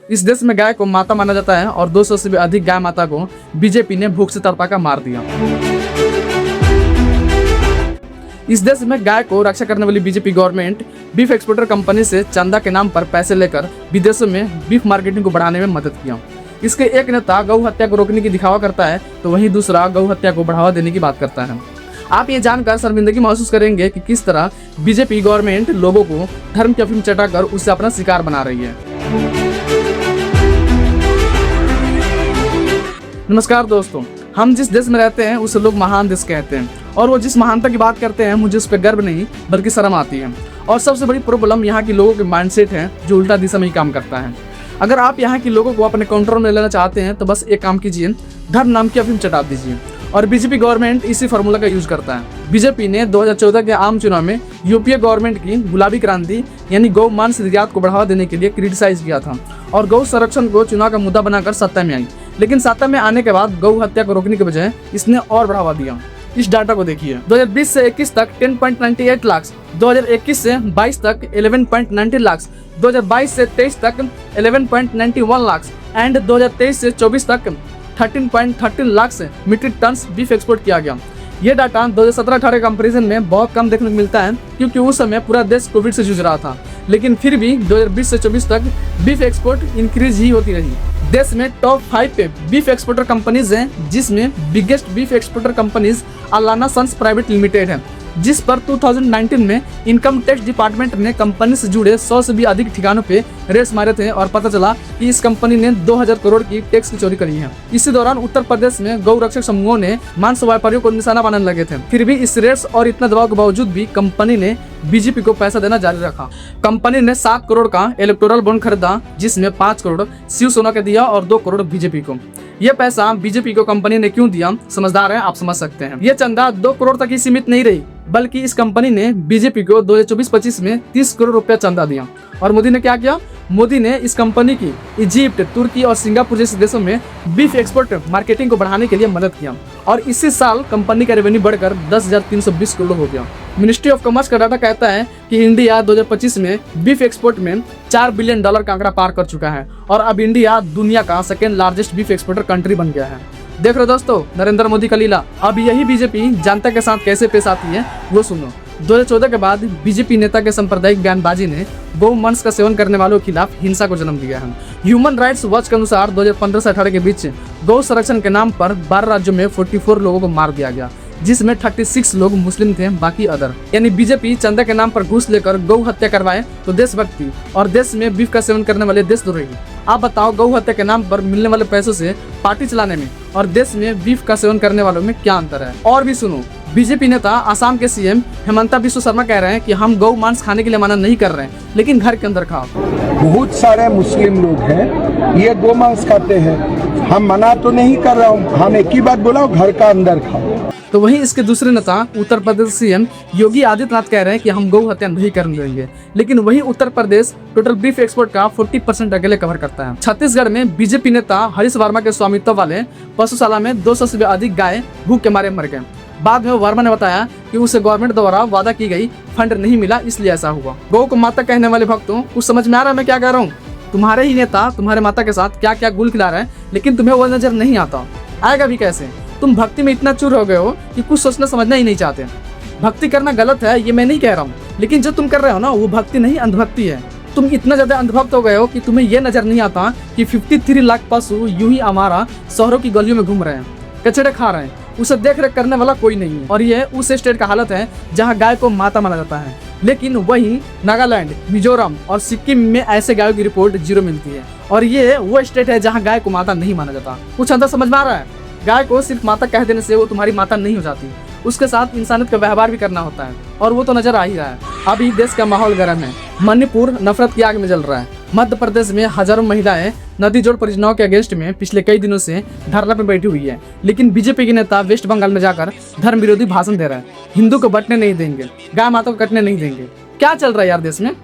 इस देश में गाय को माता माना जाता है और 200 से भी अधिक गाय माता को बीजेपी ने भूख से तड़पा कर मार दिया। इस देश में गाय को रक्षा करने वाली BJP government beef exporter company से चंदा के नाम पर पैसे लेकर विदेशों में बीफ मार्केटिंग को बढ़ाने में मदद किया। इसके एक नेता गौ हत्या को रोकने की दिखावा करता है तो वहीं दूसरा गौ हत्या को बढ़ावा देने की बात करता है। आप ये जानकर शर्मिंदगी महसूस करेंगे कि किस तरह बीजेपी गवर्नमेंट लोगों को धर्म की अफीम चटाकर उससे अपना शिकार बना रही है। नमस्कार दोस्तों, हम जिस देश में रहते हैं उसे लोग महान देश कहते हैं और वो जिस महानता की बात करते हैं मुझे उस पर गर्व नहीं बल्कि शर्म आती है। और सबसे बड़ी प्रॉब्लम यहाँ के लोगों के माइंडसेट है जो उल्टा दिशा में ही काम करता है। अगर आप यहाँ के लोगों को अपने कंट्रोल में लेना चाहते हैं तो बस एक काम कीजिए, धर्म नाम की अफीम चटा दीजिए। और बीजेपी गवर्नमेंट इसी फार्मूला का यूज करता है। बीजेपी ने 2014 के आम चुनाव में यूपीए गवर्नमेंट की गुलाबी क्रांति यानी गौ मांस निर्यात को बढ़ावा देने के लिए क्रिटिसाइज किया था और गौ संरक्षण को चुनाव का मुद्दा बनाकर सत्ता में आई। लेकिन सत्ता में आने के बाद गौ हत्या को रोकने के बजाय इसने और बढ़ावा दिया। इस डाटा को देखिए, 2020 से 21 तक 10.98 लाख, 2021 से 22 तक 11.90 लाख, 2022 से 23 तक 11.91 लाख एंड 2023 से 24 तक 13.13 लाख से मीट्रिक टन बीफ एक्सपोर्ट किया गया। ये डाटा 2017-18 कंपैरिजन में बहुत कम देखने को मिलता है क्योंकि उस समय पूरा देश कोविड से जूझ रहा था। लेकिन फिर भी 2020 से 24 तक बीफ एक्सपोर्ट इंक्रीज ही होती रही। देश में टॉप 5 पे बीफ एक्सपोर्टर कंपनीज हैं जिसमें biggest beef exporter companies Allana sons private limited है, जिस पर 2019 में इनकम टैक्स डिपार्टमेंट ने कंपनी से जुड़े 100 से भी अधिक ठिकानों पे रेड्स मारे थे और पता चला कि इस कंपनी ने 2000 करोड़ की टैक्स की चोरी करी है। इसी दौरान उत्तर प्रदेश में गौ रक्षक समूहों ने मांस व्यापारियों को निशाना बनाने लगे थे। फिर भी इस रेड्स और इतना दबाव के बावजूद भी कंपनी ने बीजेपी को पैसा देना जारी रखा। कंपनी ने 7 करोड़ का इलेक्टोरल बॉन्ड खरीदा जिसमें 5 करोड़ शिवसेना को दिया और 2 करोड़ बीजेपी को। यह पैसा बीजेपी को कंपनी ने क्यों दिया, समझदार है आप समझ सकते हैं। ये चंदा 2 करोड़ तक ही सीमित नहीं रही बल्कि इस कंपनी ने बीजेपी को 2024-25 में 30 करोड़ रुपया चंदा दिया। और मोदी ने क्या किया? मोदी ने इस कंपनी की इजिप्ट, तुर्की और सिंगापुर जैसे देशों में बीफ एक्सपोर्ट मार्केटिंग को बढ़ाने के लिए मदद किया और इसी साल कंपनी का रेवेन्यू बढ़कर 10,320 करोड़ हो गया। मिनिस्ट्री ऑफ कॉमर्स का डाटा कहता है कि इंडिया 2025 में बीफ एक्सपोर्ट में $4 बिलियन का आंकड़ा पार कर चुका है और अब इंडिया दुनिया का second largest beef exporter country बन गया है। देख रहे दोस्तों, नरेंद्र मोदी का लीला। अब यही बीजेपी जनता के साथ कैसे पेश आती है वो सुनो। 2014 के बाद बीजेपी नेता के सांप्रदायिक बयानबाजी ने गौ मांस का सेवन करने वालों के खिलाफ हिंसा को जन्म दिया है। ह्यूमन राइट्स वॉच के अनुसार 2015 से 18 के बीच गौ संरक्षण के नाम पर 12 राज्यों में 44 लोगों को मार दिया गया, जिसमें 36 लोग मुस्लिम थे, बाकी अदर। यानी बीजेपी चंदा के नाम पर घूस लेकर गौ हत्या करवाए तो देशभक्ति और देश में बीफ का सेवन करने वाले देशद्रोही। आप बताओ, गौ हत्या के नाम पर मिलने वाले पैसों से पार्टी चलाने में और देश में बीफ का सेवन करने वालों में क्या अंतर है? और भी सुनो, बीजेपी नेता असम के सीएम हेमंता बिस्वा शर्मा कह रहे हैं कि हम गौ मांस खाने के लिए मना नहीं कर रहे हैं, लेकिन घर के अंदर खाओ। बहुत सारे मुस्लिम लोग हैं ये गौ मांस खाते हैं, हम मना तो नहीं कर रहा हूँ, हम एक ही बात बोला हूँ, घर का अंदर खाओ। तो वहीं इसके दूसरे नेता उत्तर प्रदेश सीएम योगी आदित्यनाथ कह रहे हैं कि हम गौ हत्या नहीं करने देंगे, लेकिन वहीं Uttar Pradesh total beef export का 40% अकेले कवर करता है। छत्तीसगढ़ में बीजेपी नेता हरीश वर्मा के स्वामित्व वाले पशुशाला में 200 से भी अधिक गाय भूख के मारे मर गए। बाद में वर्मा ने बताया कि उसे गवर्नमेंट द्वारा वादा की गई फंड नहीं मिला, इसलिए ऐसा हुआ। गौ को माता कहने वाले भक्तों, कुछ समझ में आ रहा है मैं क्या कह रहा हूँ? तुम्हारे ही नेता तुम्हारे माता के साथ क्या क्या गुल खिला रहे हैं, लेकिन तुम्हें वो नजर नहीं आता। आएगा भी कैसे? तुम भक्ति में इतना चूर हो गए हो कि कुछ सोचना समझना ही नहीं चाहते। भक्ति करना गलत है ये मैं नहीं कह रहा हूँ, लेकिन जो तुम कर रहे हो ना वो भक्ति नहीं अंधभक्ति है। तुम इतना ज्यादा अंधभक्त हो गए हो कि तुम्हें ये नजर नहीं आता कि 53 लाख पशु यूं ही हमारा शहरों की गलियों में घूम रहे हैं, कचड़े खा रहे हैं, उसे देख रेख करने वाला कोई नहीं है। और ये उस स्टेट का हालत है जहाँ गाय को माता माना जाता है, लेकिन वहीं नागालैंड, मिजोरम और सिक्किम में ऐसे गायों की रिपोर्ट 0 मिलती है। और ये वो स्टेट है जहाँ गाय को माता नहीं माना जाता। कुछ अंदर समझ में आ रहा है? गाय को सिर्फ माता कह देने से वो तुम्हारी माता नहीं हो जाती, उसके साथ इंसानियत का व्यवहार भी करना होता है और वो तो नजर आ ही रहा है। अभी देश का माहौल गर्म है, मणिपुर नफरत की आग में जल रहा है। मध्य प्रदेश में हजारों महिलाएं नदी जोड़ परियोजनाओं के अगेंस्ट में पिछले कई दिनों से धरना पर बैठी हुई है, लेकिन बीजेपी के नेता वेस्ट बंगाल में जाकर धर्म विरोधी भाषण दे रहे हैं। हिंदू को बटने नहीं देंगे, गाय माता को कटने नहीं देंगे। क्या चल रहा है यार देश में?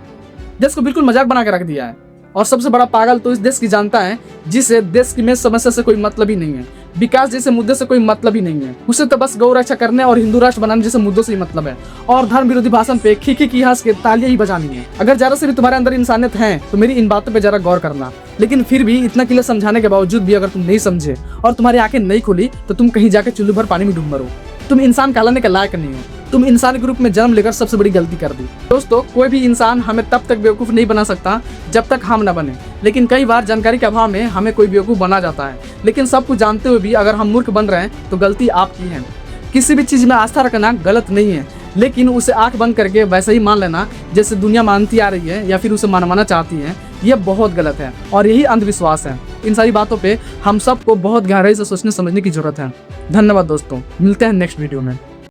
देश को बिल्कुल मजाक बना के रख दिया है। और सबसे बड़ा पागल तो इस देश की जनता है जिसे देश की में समस्या से कोई मतलब ही नहीं है। विकास जैसे मुद्दे से कोई मतलब ही नहीं है। उसे तो बस गौ रक्षा करने और हिंदू राष्ट्र बनाने जैसे मुद्दों से ही मतलब है। और धर्म विरोधी भाषण पे खी की हंस के तालियां ही बजानी है। अगर जरा से भी तुम्हारे अंदर इंसानियत है तो मेरी इन बातों पे जरा गौर करना। लेकिन फिर भी इतना क्लियर समझाने के बावजूद भी अगर तुम नहीं समझे और तुम्हारी आंखें नहीं खुली तो तुम कहीं जाके चुल्लू भर पानी में डूब मरो। तुम इंसान कहलाने के लायक नहीं हो। तुम इंसान के रूप में जन्म लेकर सबसे बड़ी गलती कर दी। दोस्तों, कोई भी इंसान हमें तब तक बेवकूफ़ नहीं बना सकता जब तक हम न बने। लेकिन कई बार जानकारी के अभाव में हमें कोई बेवकूफ़ बना जाता है। लेकिन सब कुछ जानते हुए भी अगर हम मूर्ख बन रहे हैं तो गलती आपकी है। किसी भी चीज़ में आस्था रखना गलत नहीं है, लेकिन उसे आंख बंद करके वैसे ही मान लेना जैसे दुनिया मानती आ रही है या फिर उसे मनवाना चाहती है, यह बहुत गलत है और यही अंधविश्वास है। इन सारी बातों पे हम सबको बहुत गहराई से सोचने समझने की जरूरत है। धन्यवाद दोस्तों, मिलते हैं नेक्स्ट वीडियो में।